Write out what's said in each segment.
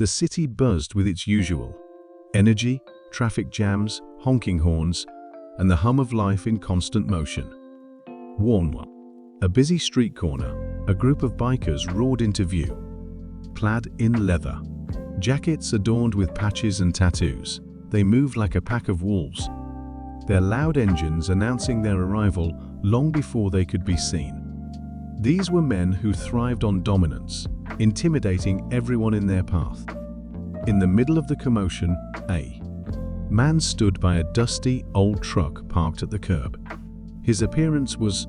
The city buzzed with its usual energy, traffic jams, honking horns, and the hum of life in constant motion. Warnwell, a busy street corner, a group of bikers roared into view. Clad in leather, jackets adorned with patches and tattoos, they moved like a pack of wolves, their loud engines announcing their arrival long before they could be seen. These were men who thrived on dominance, intimidating everyone in their path. In the middle of the commotion, a man stood by a dusty, old truck parked at the curb. His appearance was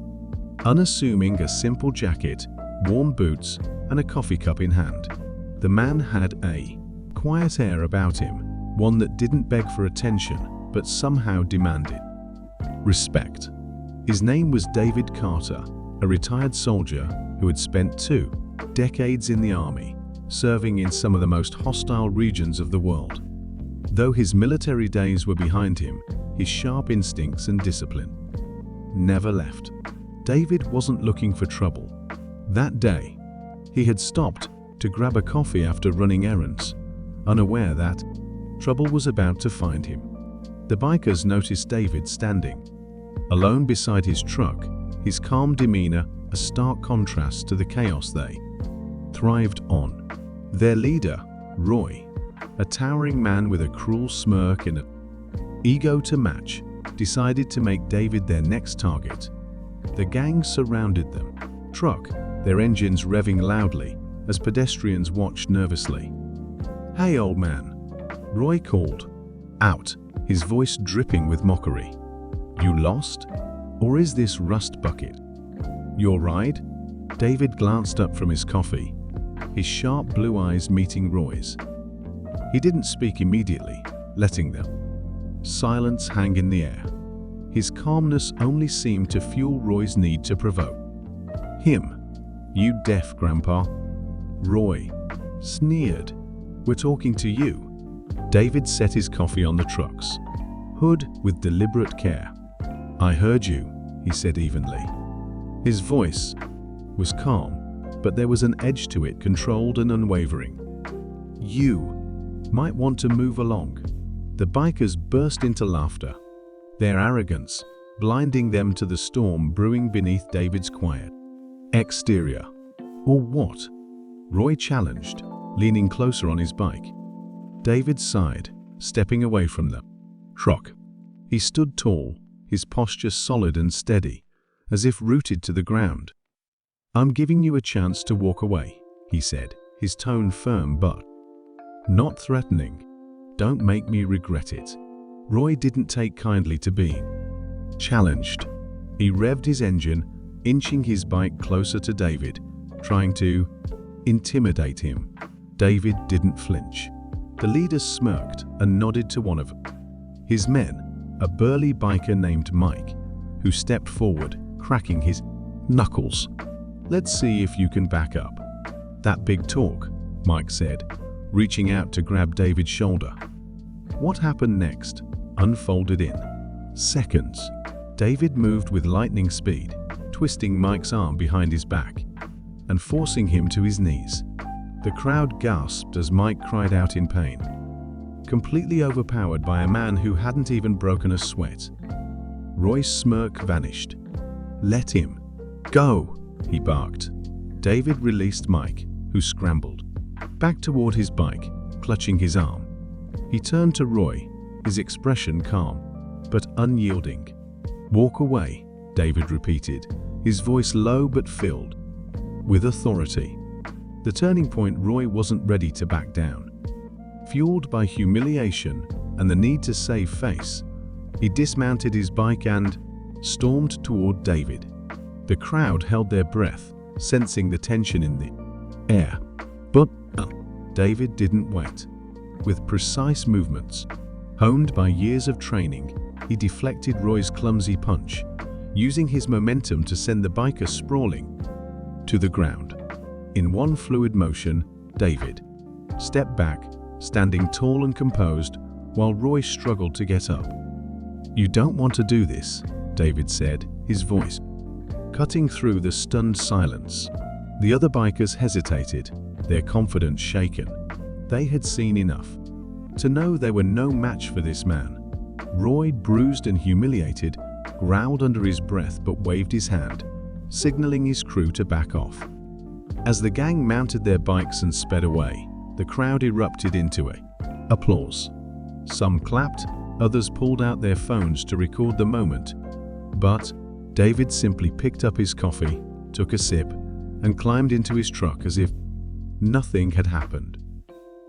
unassuming, a simple jacket, warm boots, and a coffee cup in hand. The man had a quiet air about him, one that didn't beg for attention, but somehow demanded respect. His name was David Carter, a retired soldier who had spent 2 decades in the army, serving in some of the most hostile regions of the world. Though his military days were behind him, his sharp instincts and discipline never left. David wasn't looking for trouble. That day, he had stopped to grab a coffee after running errands, unaware that trouble was about to find him. The bikers noticed David standing alone beside his truck, his calm demeanor a stark contrast to the chaos they thrived on. Their leader, Roy, a towering man with a cruel smirk and an ego to match, decided to make David their next target. The gang surrounded them, truck, their engines revving loudly as pedestrians watched nervously. "Hey, old man," Roy called out, his voice dripping with mockery. "You lost? Or is this rust bucket your ride?" David glanced up from his coffee, his sharp blue eyes meeting Roy's. He didn't speak immediately, letting the silence hang in the air. His calmness only seemed to fuel Roy's need to provoke him. "You deaf, Grandpa?" Roy sneered. "We're talking to you." David set his coffee on the truck's hood with deliberate care. "I heard you," he said evenly. His voice was calm, but there was an edge to it, controlled and unwavering. "You might want to move along." The bikers burst into laughter, their arrogance blinding them to the storm brewing beneath David's quiet exterior. "Or what?" Roy challenged, leaning closer on his bike. David sighed, stepping away from the truck. He stood tall, his posture solid and steady, as if rooted to the ground. "I'm giving you a chance to walk away," he said, his tone firm but not threatening. "Don't make me regret it." Roy didn't take kindly to being challenged. He revved his engine, inching his bike closer to David, trying to intimidate him. David didn't flinch. The leader smirked and nodded to one of his men, a burly biker named Mike, who stepped forward, cracking his knuckles. "Let's see if you can back up that big talk," Mike said, reaching out to grab David's shoulder. What happened next unfolded in seconds. David moved with lightning speed, twisting Mike's arm behind his back and forcing him to his knees. The crowd gasped as Mike cried out in pain, completely overpowered by a man who hadn't even broken a sweat. Roy's smirk vanished. "Let him go," he barked. David released Mike, who scrambled back toward his bike, clutching his arm. He turned to Roy, his expression calm, but unyielding. "Walk away," David repeated, his voice low but filled with authority. The turning point, Roy wasn't ready to back down. Fueled by humiliation and the need to save face, he dismounted his bike and stormed toward David. The crowd held their breath, sensing the tension in the air. But David didn't wait. With precise movements, honed by years of training, he deflected Roy's clumsy punch, using his momentum to send the biker sprawling to the ground. In one fluid motion, David stepped back, standing tall and composed, while Roy struggled to get up. "You don't want to do this," David said, his voice cutting through the stunned silence. The other bikers hesitated, their confidence shaken. They had seen enough to know they were no match for this man. Roy, bruised and humiliated, growled under his breath but waved his hand, signaling his crew to back off. As the gang mounted their bikes and sped away, the crowd erupted into applause. Some clapped, others pulled out their phones to record the moment. But David simply picked up his coffee, took a sip, and climbed into his truck as if nothing had happened.